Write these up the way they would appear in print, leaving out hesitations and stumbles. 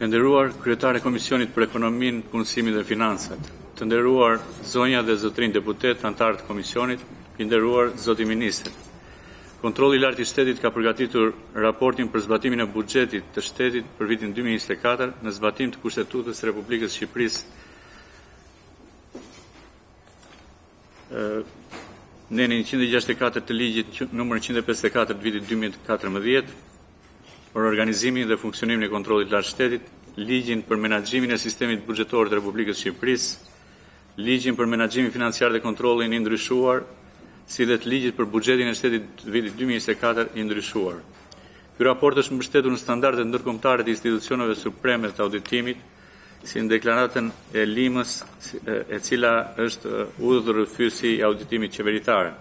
E nderuar kryetare e Komisionit për Ekonominë, Punësimin dhe Financat, të nderuar zonja dhe zotrinj deputet, antarë të Komisionit, i nderuar zoti ministër. Kontrolli i lartë i shtetit ka përgatitur raportin për zbatimin e buxhetit të shtetit për vitin 2024 në zbatim të Kushtetutës së Republikës së Shqipërisë neni 164 të ligjit numër 154 të vitit 2014 për organizimin dhe funksionimin e kontrollit lartë shtetit, ligjin për menaxhimin e sistemit buxhetor të Republikës së Shqipërisë, ligjin për menaxhimin financiar dhe kontrollin i ndryshuar, si dhe të ligjit për buxhetin e shtetit të vitit 2024 i ndryshuar. Ky raport është mbështetur në standardet ndërkombëtare të institucioneve supreme të auditimit, si në deklaratën e Limës, e cila është udhëheqësi i auditimit qeveritar,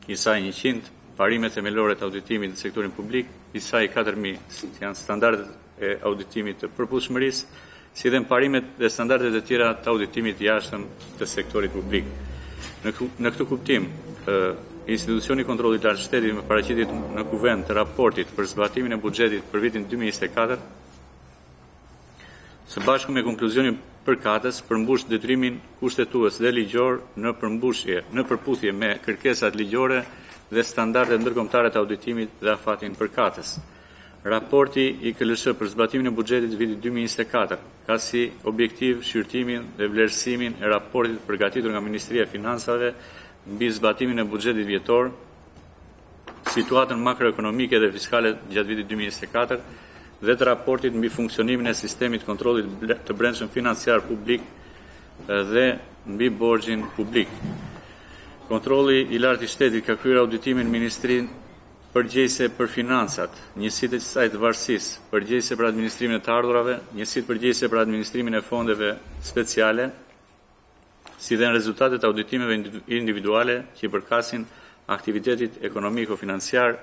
ISAI 100, parimet themelore të auditimit në sektorin publik, ISAI 4000, janë standardet e auditimit të përputhshmërisë, si dhe parimet dhe standardet e tjera të auditimit jashtëm të sektorit publik. Në këtë kuptim, institucioni kontrollit lartë shtetit me paraqitjet në kuvend të raportit për zbatimin e buxhetit për vitin 2024, së bashku me konkluzionin përkatës përmbush detyrimin kushtetues dhe ligjor në përputhje me kërkesat ligjore dhe standardet ndërkombëtare të auditimit dhe afatin përkatës. Raporti i KLSH për zbatimin e buxhetit vitit 2024 ka si objektiv shqyrtimin dhe vlerësimin e raportit përgatitur nga Ministria e Financave mbi zbatimin e buxhetit vjetor, situatën makroekonomike dhe fiskale gjatë vitit 2024 dhe të raportit mbi funksionimin e sistemit kontrollit të brendshëm financiar publik dhe mbi borxhin publik. Kontrolli i lartë i shtetit ka kryer auditimin Ministrinë përgjegjëse për financat, njësitë e saj të varësisë, përgjegjëse për administrimin e të ardhurave, njësitë përgjegjëse për administrimin e fondeve speciale, si dhe në rezultatet e auditimeve individuale që i përkasin aktivitetit ekonomiko-financiar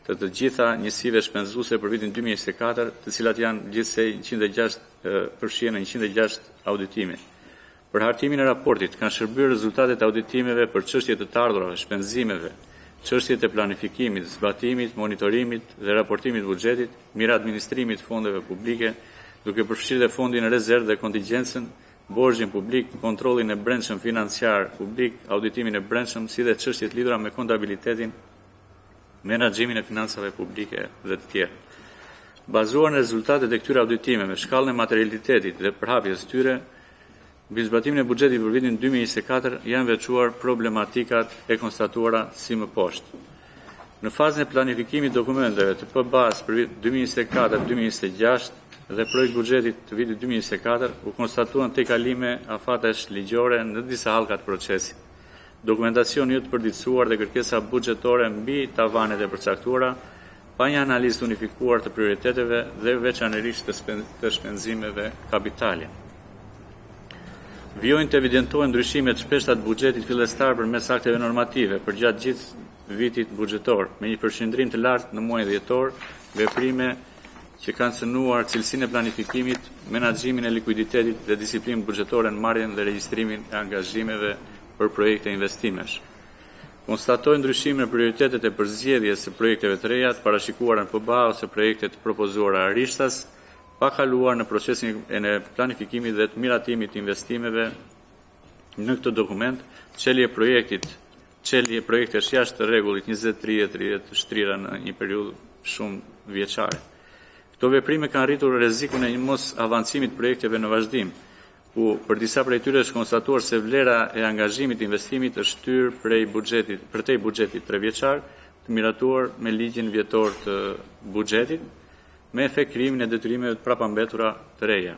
të gjitha njësive shpenzuese për vitin 2024, të cilat janë gjithsej 106 përfshirë në 106 auditime. Për hartimin e raportit kanë shërbyer rezultatet e auditimeve për çështjet e të ardhurave, shpenzimeve, çështjet e planifikimit, zbatimit, monitorimit dhe raportimit buxhetit, mirë administrimit fondeve publike, duke përfshirë dhe fondin e rezervë dhe kontingjencën, borxhin publik, kontrollin e brendshëm financiar publik, auditimin e brendshëm, si dhe çështjet lidhura me kontabilitetin, menaxhimin e financave publike dhe të tjerë. Bazuar në rezultatet e këtyre auditimeve, me shkallën e materialitetit dhe përhapjes tyre, mbi zbatimin e buxhetit për vitin 2024 janë veçuar problematikat e konstatuara si më poshtë. Në fazën e planifikimit dokumenteve të PBA-s për vitin 2024-2026 dhe projekt buxhetit të vitit 2024 u konstatuan tejkalime afatesh ligjore në disa hallka të procesit. Dokumentacion jo të përditësuar dhe kërkesa buxhetore mbi tavanet e përcaktuara, pa një analizë unifikuar të prioriteteve dhe veçanërisht të shpenzimeve kapitale. Vjojnë të evidentojnë ndryshime të shpeshta të buxhetit fillestar përmes akteve normative për gjatë gjithë vitit buxhetor, me një përqendrim të lartë në muajin dhjetor, veprime që kanë cënuar cilësinë e planifikimit, menaxhimin e likuiditetit dhe disiplinën buxhetore në marrjen dhe regjistrimin e angazhimeve për projekte investimesh. Konstatojnë ndryshime në prioritetet e përzgjedhjes së projekteve të reja të parashikuara në PBA ose projekte të propozuara arishtas, pa kaluar në procesin e planifikimit dhe të miratimit të investimeve në këtë dokument, çelje projektesh jashtë të rregullit 20-30 shtrira në një periudhë shumë vjeçare. Këto veprime kanë rritur rrezikun e një mos avancimit projekteve në vazhdim, ku për disa prej tyre është konstatuar se vlera e angazhimit të investimit është shtyr prej buxhetit 3 vjeçar, të miratuar me ligjin vjetor të buxhetit, me efekt krijimin e detyrimeve të prapambetura të reja.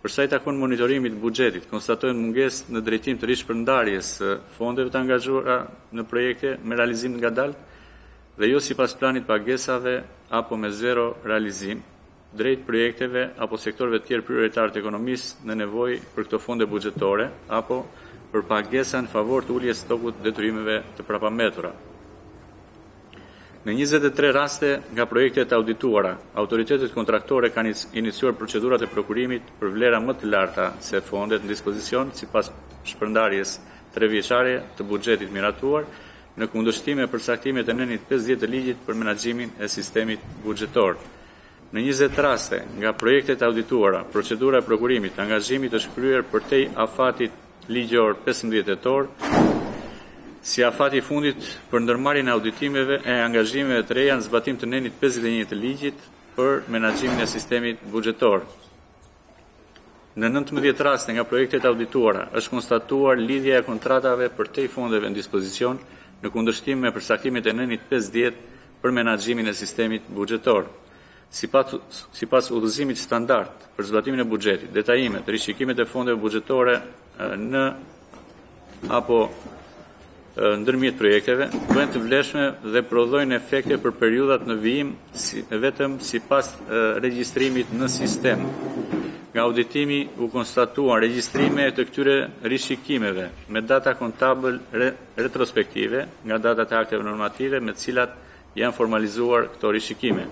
Për sa i takon monitorimit të buxhetit, konstatojnë mungesë në drejtim të rishpërndarjes së fondeve të angazhuara në projekte me realizim ngadalë dhe jo sipas planit pagesave apo me zero realizim, drejt projekteve apo sektorëve të tjerë prioritar të ekonomisë në nevojë për këto fonde buxhetore apo për pagesa në favor të uljes stokut detyrimeve të prapambetura. Në 23 raste nga projektet audituara, autoritetet kontraktore kanë iniciuar procedurat e prokurimit për vlera më të larta se fondet në dispozicion sipas shpërndarjes 3 vjeçare të buxhetit miratuar, në kundërshtim me përcaktimet e nenit 50 të ligjit për menaxhimin e sistemit buxhetor. Në 20 raste nga projektet audituara, procedura e prokurimit, angazhimit është kryer përtej afatit ligjor 15 tetor, si afati i fundit për ndërmarrjen e auditimeve e angazhimeve të reja në zbatim të nenit 51 të ligjit për menaxhimin e sistemit buxhetor. Në 19 raste nga projektet audituara është konstatuar lidhja e kontratave përtej fondeve në dispozicion në kundërshtim me përsaktimet e nenit 50 për menaxhimin e sistemit buxhetor. Sipas udhëzimit standard për zbatimin e buxhetit, detajimet, rishikimet e fondeve buxhetore në apo ndërmjet projekteve bëhen të vlefshme dhe prodhojnë efekte për periudhat në vijim vetëm sipas regjistrimit në sistem. Nga auditimi u konstatuan regjistrime të këtyre rishikimeve me data kontabël retrospektive nga datat e akteve normative me të cilat janë formalizuar këto rishikime.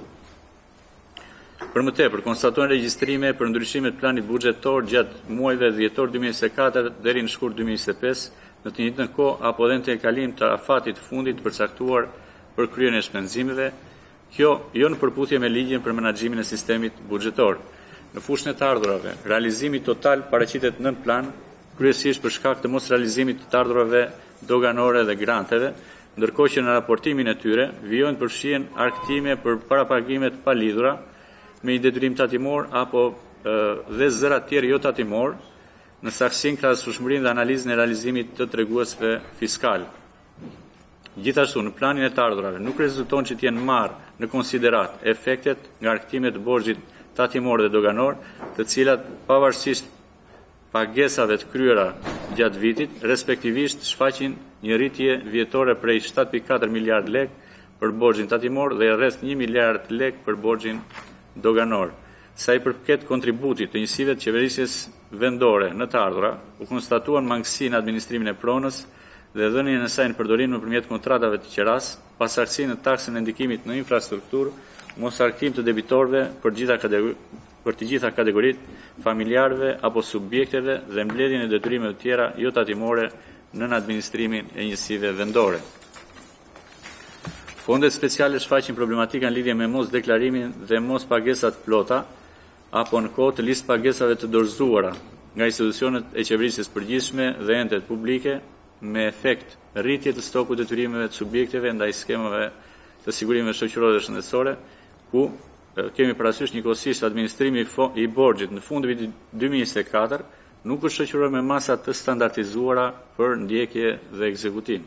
Për më tepër, konstatuan regjistrime për ndryshimet planit buxhetor gjatë muajve dhjetor 2024 deri në shkurt 2025, në të njëjtën kohë apo edhe në tejkalim të afatit fundit përcaktuar për kryerjen e shpenzimeve, kjo jo në përputhje me ligjin për menaxhimin e sistemit buxhetor. Në fushën e të ardhurave, realizimi total paraqitet nën plan, kryesisht për shkak të mos realizimit të ardhurave doganore dhe granteve, ndërkohë që në raportimin e tyre vijojnë përfshihen argëtime për parapagime të palidhura me një detyrim tatimor apo dhe zëra të tjerë jo tatimor në saktësinë, krahasueshmërinë dhe analizën e realizimit të treguesve fiskal. Gjithashtu, në planin e të ardhurave nuk rezulton që të jenë marrë në konsiderat efektet nga argëtimet të borxhit tatimor dhe doganor, të cilat pavarësisht pagesave të kryera gjatë vitit, respektivisht shfaqin një rritje vjetore prej 7.4 miliard lek për borxhin tatimor dhe rreth 1 miliard lek për borxhin doganor. Sa i përket kontributit të njësive të qeverisjes vendore në të ardhura, u konstatuan mangësi në administrimin e pronës dhe dhënien e saj në përdorim nëpërmjet kontratave të qeras, pasardhësi në taksën e ndikimit në infrastrukturë, mos argëtim të debitorëve për të gjitha kategoritë familjarëve apo subjekteve dhe mbledhjen e detyrimeve të tjera jo tatimore në administrimin e njësive vendore. Fondet speciale shfaqin problematika në lidhje me mos deklarimin dhe mos pagesat plota apo në kohë të listë pagesave të dorëzuara nga institucionet e qeverisjes përgjithshme dhe entet publike me efekt rritje të stokut detyrimeve të subjekteve ndaj skemave të sigurimeve shoqërore dhe shëndetësore, ku kemi parasysh njëkohësisht administrimi i borxhit në fund të vitit 2024 nuk është shoqëruar me masa të standardizuara për ndjekje dhe ekzekutim.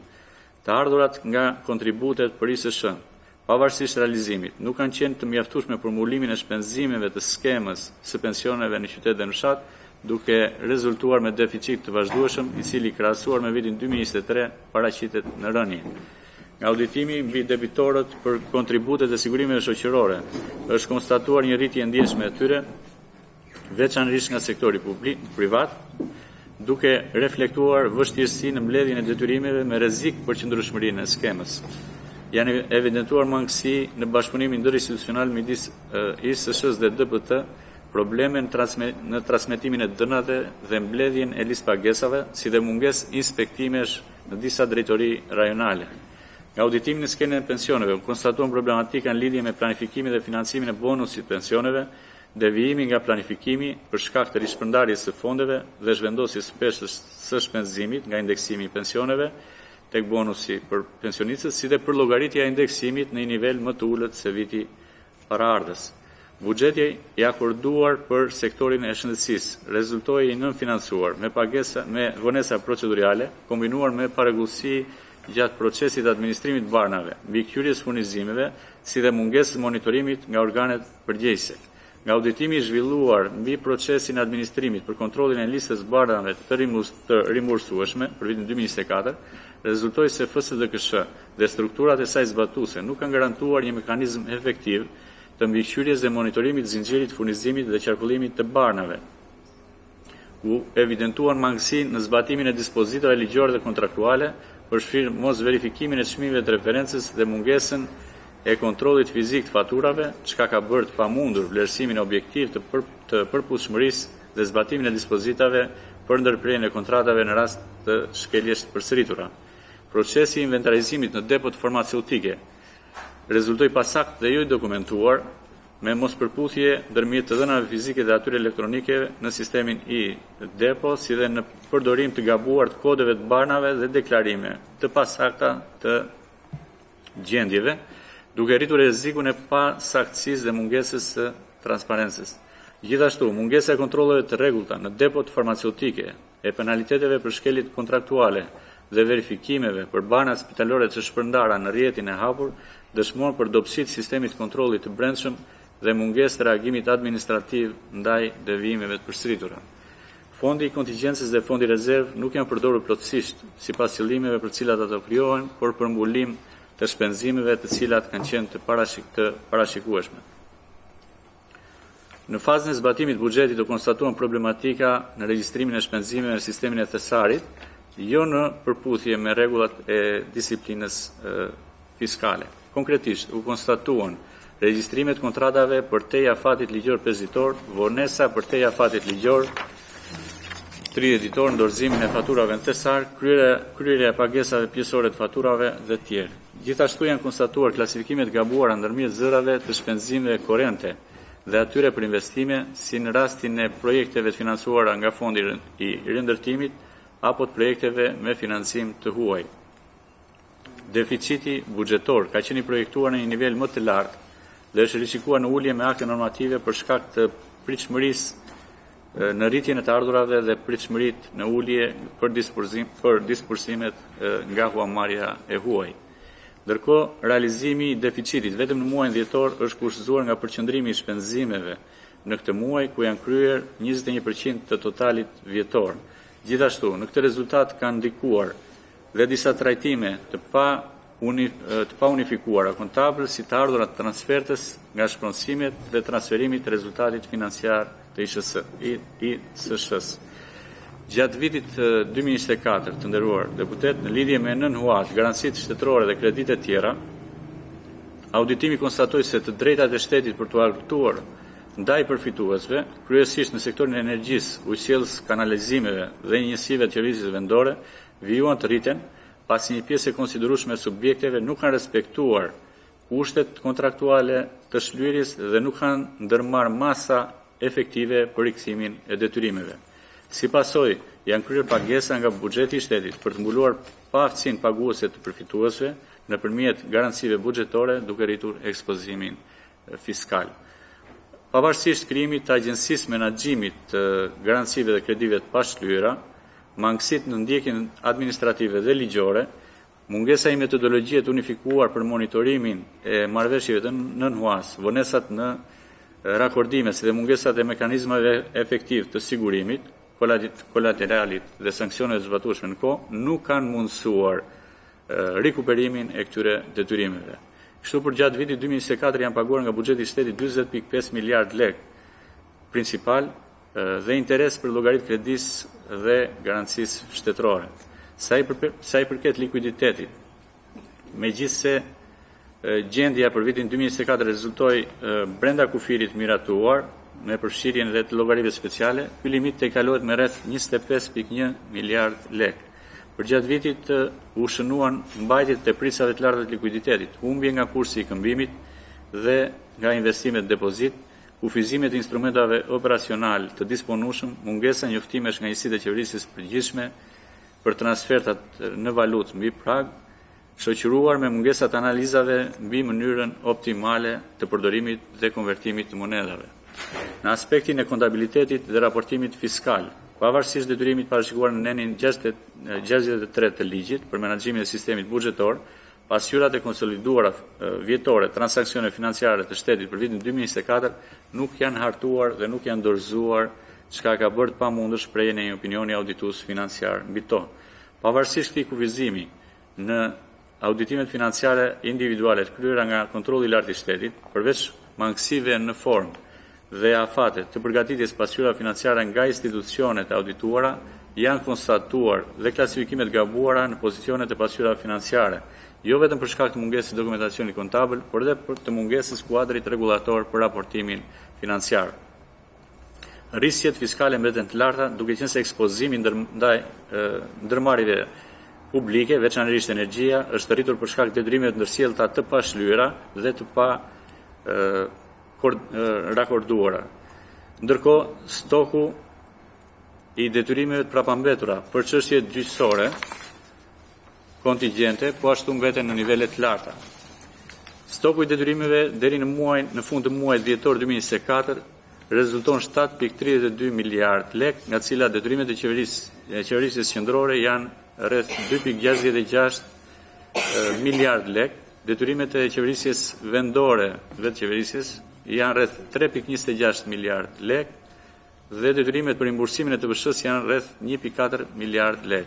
Të ardhurat nga kontributet për ISSH, pavarësisht realizimit, nuk kanë qenë të mjaftueshme për mbulumin e shpenzimeve të skemës së pensioneve në qytet dhe në fshat, duke rezultuar me deficit të vazhdueshëm, i cili krahasuar me vitin 2023 paraqitet në rënje. Nga auditimi mbi debitorët për kontributet e sigurimeve shoqërore, është konstatuar një rritje ndjeshme e tyre, veçanërisht nga sektori privat, duke reflektuar vështirësi në mbledhjen e detyrimeve me rrezik për qëndrueshmërinë e skemës. Janë evidentuar mangësi në bashkëpunimin ndërinstitucional midis ISSH-s dhe DPT, probleme në transmetimin e dënave dhe mbledhjen e listë pagesave, si dhe mungesë inspektimesh në disa drejtori rajonale. Nga auditimin në skenën e pensioneve, konstatuan problematika në lidhje me planifikimin dhe financimin e bonusit pensioneve, devijimi nga planifikimi për shkak të rishpërndarjes së fondeve dhe zhvendosjes së shpenzimit nga indeksimi i pensioneve tek bonusi për pensionistët, si dhe për llogaritja e indeksimit në një nivel më të ulët se viti paraardhës. Buxheti i akorduar për sektorin e shëndetësisë rezultoi i nënfinancuar me vonesa procedurale kombinuar me parregullsi gjatë procesit të administrimit të barnave, mbi kthyerjes furnizimeve, si dhe mungesës monitorimit nga organet përgjegjëse. Nga auditimi i zhvilluar mbi procesin e administrimit për kontrollin e listës barnave të rimbursueshme për vitin 2024, rezultoi se FSDKSH dhe strukturat e saj zbatuese nuk kanë garantuar një mekanizëm efektiv të mbikëqyrjes dhe monitorimit të zinxhirit furnizimit dhe qarkullimit të barnave. U evidentuan mangësi në zbatimin e dispozitave ligjore dhe kontraktuale, përfshirë mos verifikimin e çmimeve të referencës dhe mungesën e kontrollit fizik të faturave, çka ka bërë të pamundur vlerësimin objektiv të përputhshmërisë dhe zbatimin e dispozitave për ndërprerjen e kontratave në rast të shkeljes të përsëritura. Procesi i inventarizimit në depot farmaceutike rezultoi pasakt dhe jo i dokumentuar, me mospërputhje ndërmjet të dhënave fizike dhe atyre elektronike në sistemin i-Depo, si dhe në përdorim të gabuar të kodeve të banave dhe deklarime të pasakta të gjendjeve, duke rritur rrezikun e pasaktësisë dhe mungesës së transparencës. Gjithashtu, mungesa e kontrolleve të rregullta në depot farmaceutike, e penaliteteve për shkeljet kontraktuale dhe verifikimeve për banat spitalore të shpërndara në rrjetin e hapur, dëshmon për dobësitë e sistemit kontrollit të brendshëm dhe mungesë të reagimit administrativ ndaj devijimeve të përsëritura. Fondi i kontingjencës dhe fondi rezerv nuk janë përdorur plotësisht sipas qëllimeve për cilat ato krijohen, por për mbulim të shpenzimeve të cilat kanë qenë të parashikueshme. Në fazën e zbatimit të buxhetit u konstatuan problematika në regjistrimin e shpenzimeve në sistemin e thesarit, jo në përputhje me rregullat e disiplinës fiskale. Konkretisht, u konstatuan regjistrimet e kontratave për te afatit ligjor 5 ditor, vonesa për te afatit ligjor 30 ditor, dorëzimin e faturave në thesar, kryerja e pagesave pjesore të faturave dhe tjerë. Gjithashtu janë konstatuar klasifikimet gabuara ndërmjet zërave të shpenzimeve korrente dhe atyre për investime, si në rastin e projekteve të financuara nga fondi i rindërtimit apo të projekteve me financim të huaj. Deficiti buxhetor ka qenë i projektuar në një nivel më të lartë dhe është rishikuar në ulje me akte normative për shkak të pritshmërisë në rritjen e të ardhurave dhe pritshmëritë në ulje për disbursimet nga huamarrja e huaj. Ndërkohë, realizimi i deficitit vetëm në muajin dhjetor është kushtuar nga përqendrimi i shpenzimeve në këtë muaj, ku janë kryer 21% të totalit vjetor. Gjithashtu, në këtë rezultat kanë ndikuar dhe disa trajtime të pa unifikuara kontabël, si të ardhurat transfertës nga shpronësimet dhe transferimit të rezultatit financiar të ISSH-s. Gjatë vitit 2024, të nderuar deputet, në lidhje me nënhuat, garancitë shtetërore dhe kreditë e tjera, auditimi konstatoi se të drejtat e shtetit për të argëtuar ndaj përfituesve, kryesisht në sektorin e energjisë, ujësjellës, kanalizimeve dhe njësive të qeverisë vendore, vijuan të rriten, pasi një pjesë e konsiderueshme e subjekteve nuk kanë respektuar kushtet kontraktuale të shlyerjes dhe nuk kanë ndërmarrë masa efektive për rikthimin e detyrimeve. Si pasojë, janë kryer pagesa nga buxheti i shtetit për të mbuluar paaftësinë paguese të përfituesve nëpërmjet garancive buxhetore, duke rritur ekspozimin fiskal. Pavarësisht krijimit të agjencisë menaxhimit të garancive dhe kredive të pashlyera, mangësitë në ndjekjen administrative dhe ligjore, mungesa i metodologjie të unifikuar për monitorimin e marrëveshjeve të nënhuas, vonesat në rakordime si dhe mungesat e mekanizmave efektiv të sigurimit, kolateralit dhe sanksioneve të zbatueshme në kohë, nuk kanë mundësuar rikuperimin e këtyre detyrimeve. Kështu për gjatë vitit 2024 janë paguar nga buxheti i shtetit 40.5 miliard lek principal dhe interes për llogaritë kredisë dhe garancisë shtetërore. Sa i përket likuiditetit, megjithse gjendja për vitin 2024 rezultoi brenda kufirit miratuar me përfshirjen dhe të llogarive speciale, ky limit tejkalohet me rreth 25.1 miliard lek. Për gjatë vitit u shënuan mbajtjet e pritsave të larta të likuiditetit, humbje nga kursi i këmbimit dhe nga investimet depozit, kufizimet e instrumentave operacional të disponueshëm, mungesa njoftimesh nga njësitë e qeverisë së përgjithshme për transfertat në valutë mbi prag, shoqëruar me mungesat analizave mbi mënyrën optimale të përdorimit dhe konvertimit të monedhave. Në aspektin e kontabilitetit dhe raportimit fiskal, pavarësisht detyrimit parashikuar në nenin 63 të ligjit për menaxhimin e sistemit buxhetor, pasqyrat e konsoliduara vjetore transaksione financiare të shtetit për vitin 2024 nuk janë hartuar dhe nuk janë dorëzuar, çka ka bërë të pamundur shprehjen e një opinioni auditues financiar mbi to. Pavarësisht këtij kufizimi në auditimet financiare individuale të kryera nga kontrolli i lartë i shtetit, përveç mangësive në formë dhe afate të përgatitjes pasqyra financiare nga institucionet audituara, janë konstatuar dhe klasifikimet gabuara në pozicionet e pasqyrave financiare, jo vetëm për shkak të mungesës së dokumentacionit kontabël, por edhe për të mungesës kuadrit rregullator për raportimin financiar. Rrisjet fiskale mbeten të larta, duke qenë se ekspozimi ndaj ndërmarrjeve publike, veçanërisht energjia, është rritur për shkak të detyrimeve të ndërsjellta të pashlyera dhe të pa rakorduara. Ndërkohë, stoku i detyrimeve të prapambetura për çështjet gjyqësore kontingjente, po ashtu mbeten në nivele të larta. Stoku i detyrimeve deri në fund të muajit dhjetor 2024 rezulton 7.32 miliard lek, nga cilat detyrimet e qeverisjes qendrore janë rreth 2.66 miliard lek, detyrimet e qeverisjes vendore, vetë qeverisjes, janë rreth 3.26 miliard lek dhe detyrimet për rimbursimin e TBSH-s janë rreth 1.4 miliard lek.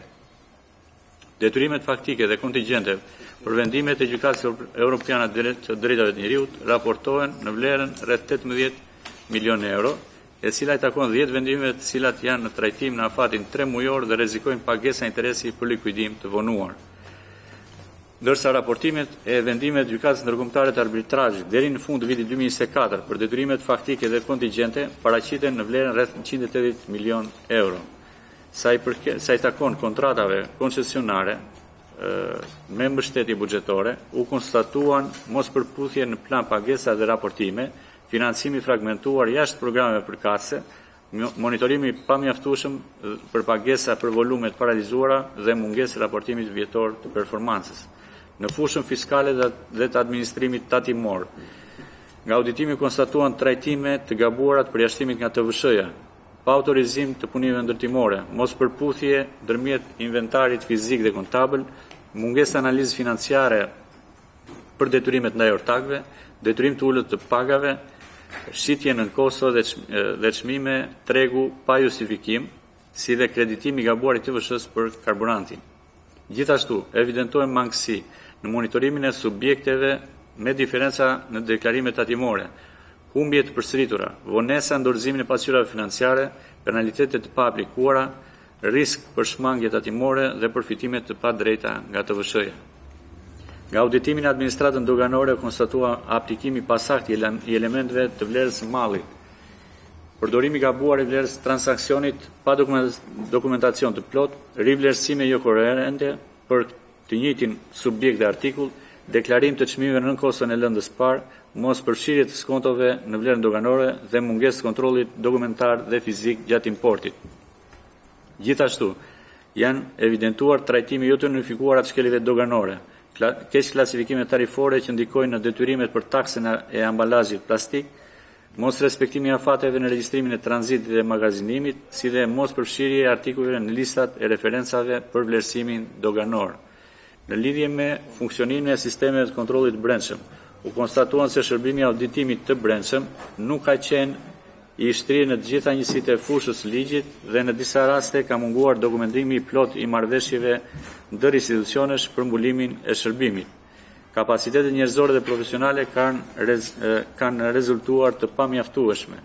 Detyrimet faktike dhe kontingjente për vendimet e Gjykatës Europiane të Drejtave të Njerëzit raportohen në vlerën rreth 18 milion euro, e cila i takon 10 vendimeve të cilat janë në trajtim në afatin 3 mujor dhe rrezikojnë pagesa interesi për likuidim të vonuar. Ndërsa raportimet e vendimet Gjykatës Ndërkombëtare të Arbitrazhit deri në fund të vitit 2024 për detyrimet faktike dhe kontingjente paraqiten në vlerën rreth 180 milion euro. Sa i takon kontratave koncesionare me mbështetje buxhetore, u konstatuan mospërputhje në plan pagesa dhe raportime, financimi fragmentuar jashtë programeve përkatëse, monitorimi pamjaftueshëm për pagesa për volumet paralizuara dhe mungesë raportimit vjetor të performancës. Në fushën fiskale dhe të administrimit tatimor, nga auditimi konstatuan trajtime të gabuara të përjashtimit nga TVSH-ja, pa autorizim të punimeve ndërtimore, mos përputhje ndërmjet inventarit fizik dhe kontabël, mungesë analizë financiare për detyrimet ndaj ortakëve, detyrim të ulët të pagave, shitje në kosto dhe çmime tregu pa justifikim, si dhe kreditimi gabuar i TVSH-s për karburantin. Gjithashtu, evidentojnë mangësi në monitorimin e subjekteve me diferenca në deklarimet tatimore, humbje të përsëritura, vonesa në dorëzimin e pasqyrave financiare, penalitetet të pa aplikuara, risk për shmangje tatimore dhe përfitime të pa drejta nga TVSH-ja. Nga auditimin e administratën doganore konstatua aplikimi pasaktë i elementeve të vlerës së mallit, përdorimi gabuar i vlerës transaksionit pa dokumentacion të plot, rivlerësime jo koherente për të njëjtin subjekt dhe artikull, deklarim të çmimeve nën kostën e lëndës parë, mos përfshirje të skontove në vlerën doganore dhe mungesë kontrollit dokumentar dhe fizik gjatë importit. Gjithashtu, janë evidentuar trajtimi jo të unifikuar atë shkeljeve doganore, keq klasifikime tarifore që ndikojnë në detyrimet për taksën e ambalazhit plastik, mos respektimi i afateve në regjistrimin e tranzitit dhe magazinimit, si dhe mos përfshirje e artikujve në listat e referencave për vlerësimin doganor. Në lidhje me funksionimin e sistemeve të kontrollit brendshëm, u konstatuan se shërbimi auditimit të brendshëm nuk ka qenë i shtrirë në të gjitha njësitë e fushës ligjit dhe në disa raste ka munguar dokumentimi i plot i marrëveshjeve ndër institucionesh për mbulimin e shërbimit. Kapacitetet njerëzore dhe profesionale kanë rezultuar të pamjaftueshme.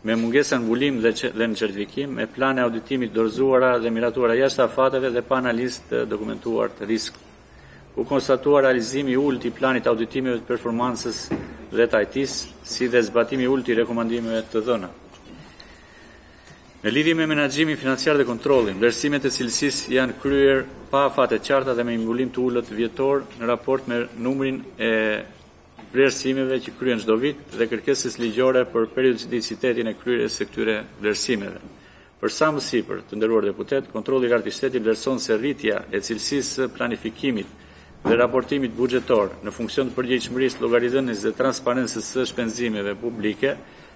Me mungesën mbulim dhe në certifikim, me plane auditimit dorëzuara dhe miratuara jashtë afateve dhe pa analizë të dokumentuar të risk. U konstatua realizimi i ulët i planit auditimeve të performancës dhe të IT-s, si dhe zbatimi i ulët i rekomandimeve të dhëna. Në lidhje me menaxhimin financiar dhe kontrollin, vlerësimet e cilësisë janë kryer pa afate të qarta dhe me mbulim të ulët vjetor në raport me numrin e vlerësimeve që kryen çdo vit dhe kërkesës ligjore për periodicitetin e kryerjes së këtyre vlerësimeve. Për sa më sipër, të nderuar deputet, kontrolli i Kartë Shtetit vlerëson se rritja e cilësisë së planifikimit dhe raportimit buxhetor në funksion të përgjegjshmërisë, llogaridhënies dhe transparencës së shpenzimeve publike,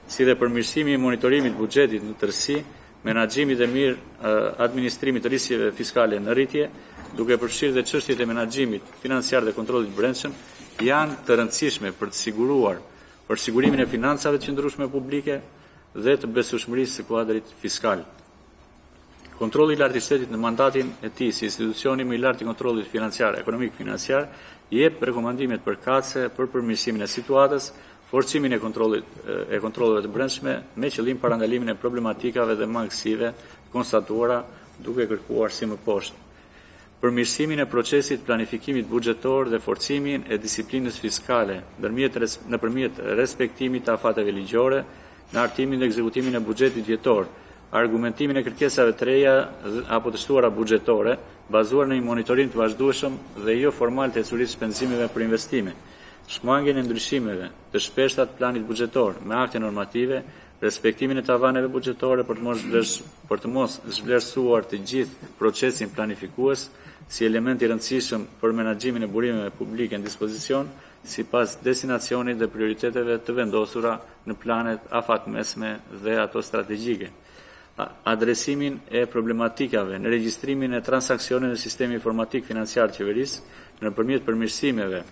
si dhe përmirësimi i monitorimit buxhetit në tërësi, menaxhimit dhe mirë administrimit të riskeve fiskale në rritje, duke përfshirë dhe çështjet e menaxhimit financiar dhe kontrollit brendshëm, janë të rëndësishme për të siguruar për sigurimin e financave të qëndrueshme publike dhe të besueshmërisë së kuadrit fiskal. Kontrolli i lartë i shtetit në mandatin e tij si institucioni më i lartë i kontrollit financiar, ekonomik-financiar, jep rekomandimet përkatëse për përmirësimin e situatës, forcimin e kontrolleve të brendshme me qëllim parandalimin e problematikave dhe mangësive konstatuara duke kërkuar si më poshtë. Përmirësimin e procesit planifikimit buxhetor dhe forcimin e disiplinës fiskale nëpërmjet respektimit të afateve ligjore, në hartimin dhe ekzekutimin e buxhetit vjetor, argumentimin e kërkesave të reja apo të shtuara buxhetore, bazuar në një monitorim të vazhdueshëm dhe jo formal të ecurisë shpenzimeve për investime, shmangjen e ndryshimeve të shpeshta të planit buxhetor me akte normative, respektimin e tavaneve buxhetore për të mos zhvlerësuar të gjithë procesin planifikues si element i rëndësishëm për menaxhimin e burimeve publike në dispozicion, sipas destinacionit dhe prioriteteve të vendosura në planet afatmesme dhe ato strategjike. Adresimin e problematikave në regjistrimin e transaksioneve në sistemi informatik financiar të qeverisë nëpërmjet përmirësimeve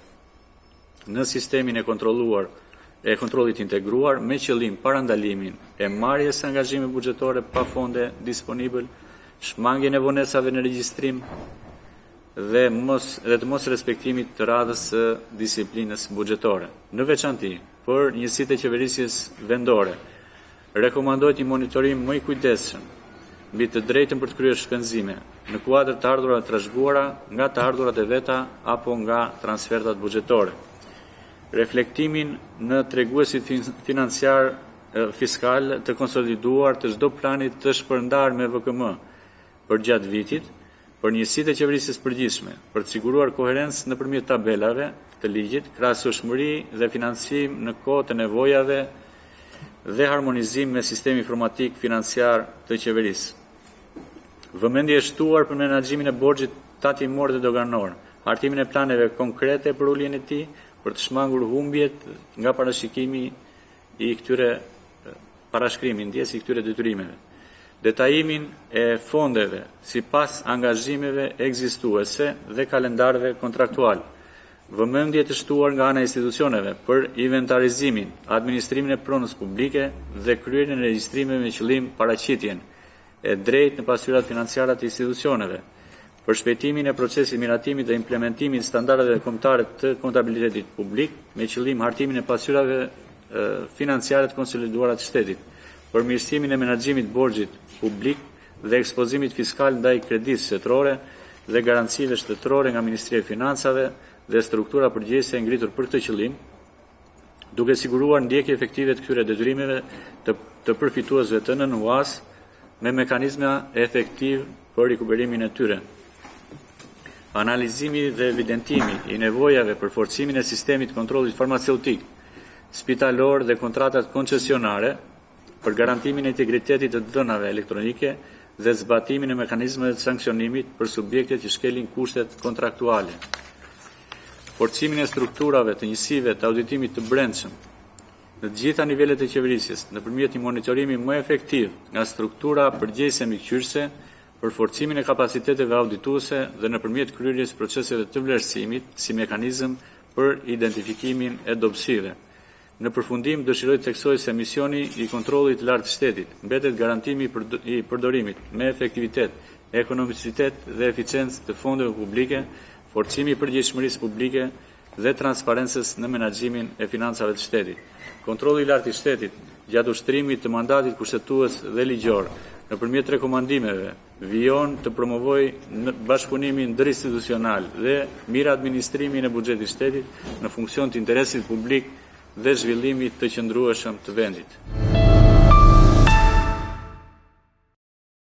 në sistemin e kontrollit integruar me qëllim parandalimin e marrjes së angazhimeve buxhetore pa fonde disponibël, shmangjen e vonesave në regjistrim dhe të mos respektimit të radhës së disiplinës buxhetore. Në veçanti, për njësitë e qeverisjes vendore, rekomandohet një monitorim më i kujdesshëm mbi të drejtën për të kryer shpenzime në kuadër të ardhurat të trashëguara nga të ardhurat e veta apo nga transfertat buxhetore. Reflektimin në treguesit financiar fiskal të konsoliduar të çdo plani të shpërndar me VKM për gjatë vitit, për njësitë e qeverisjes përgjithshme, për të siguruar koherencë nëpërmjet tabelave të ligjit, krahasueshmëri dhe financim në kohë të nevojave dhe harmonizim me sistemi informatik financiar të qeverisë. Vëmendje e shtuar për menaxhimin e borxhit tatimor dhe doganor, hartimin e planeve konkrete për uljen e tij, për të shmangur humbjet nga parashikimi i këtyre parashkrimi ndjes i këtyre detyrimeve. Detajimin e fondeve sipas angazhimeve ekzistuese dhe kalendarëve kontraktual. Vëmendje të shtuar nga ana e institucioneve për inventarizimin, administrimin e pronës publike dhe kryerjen e regjistrimeve me qëllim paraqitjen e drejtë në pasyrat financiare të institucioneve, për shpejtimin e procesit miratimit dhe implementimit standardeve kombëtare të kontabilitetit publik me qëllim hartimin e pasyrave financiare të konsoliduara të shtetit, për mirësimin e menaxhimit borxhit publik dhe ekspozimit fiskal ndaj kredisë shtetërore dhe garancive shtetërore nga Ministria e Financave dhe struktura përgjegjëse ngritur për këtë qëllim, duke siguruar ndjekje efektive të këtyre detyrimeve të përfituesve të NUAS me mekanizma efektiv për rikuperimin e tyre. Analizimi dhe evidentimi i nevojave për forcimin e sistemit kontrollit farmaceutik, spitalor dhe kontratat koncesionare për garantimin e integritetit të dhënave elektronike dhe zbatimin e mekanizmeve të sanksionimit për subjektet që shkelin kushtet kontraktuale. Forcimin e strukturave të njësive të auditimit të brendshëm në të gjitha nivelet e qeverisjes nëpërmjet një monitorimi më efektiv nga struktura përgjegjëse mbikëqyrëse për forcimin e kapaciteteve audituese dhe nëpërmjet kryerjes proceseve të vlerësimit si mekanizëm për identifikimin e dobësive. Në përfundim, dëshiroj të theksoj se misioni i kontrollit të lartë të shtetit mbetet garantimi i përdorimit me efektivitet, ekonomicitet dhe eficiencë të fondeve publike, forcimi i përgjegjësisë publike dhe transparencës në menaxhimin e financave të shtetit. Kontrolli i lartë i shtetit gjatë ushtrimit të mandatit kushtetues dhe ligjor nëpërmjet rekomandimeve vijon të promovojë bashkëpunimin ndërinstitucional dhe mirë administrimin e buxhetit shtetit në funksion të interesit publik dhe zhvillimit të qëndrueshëm të vendit.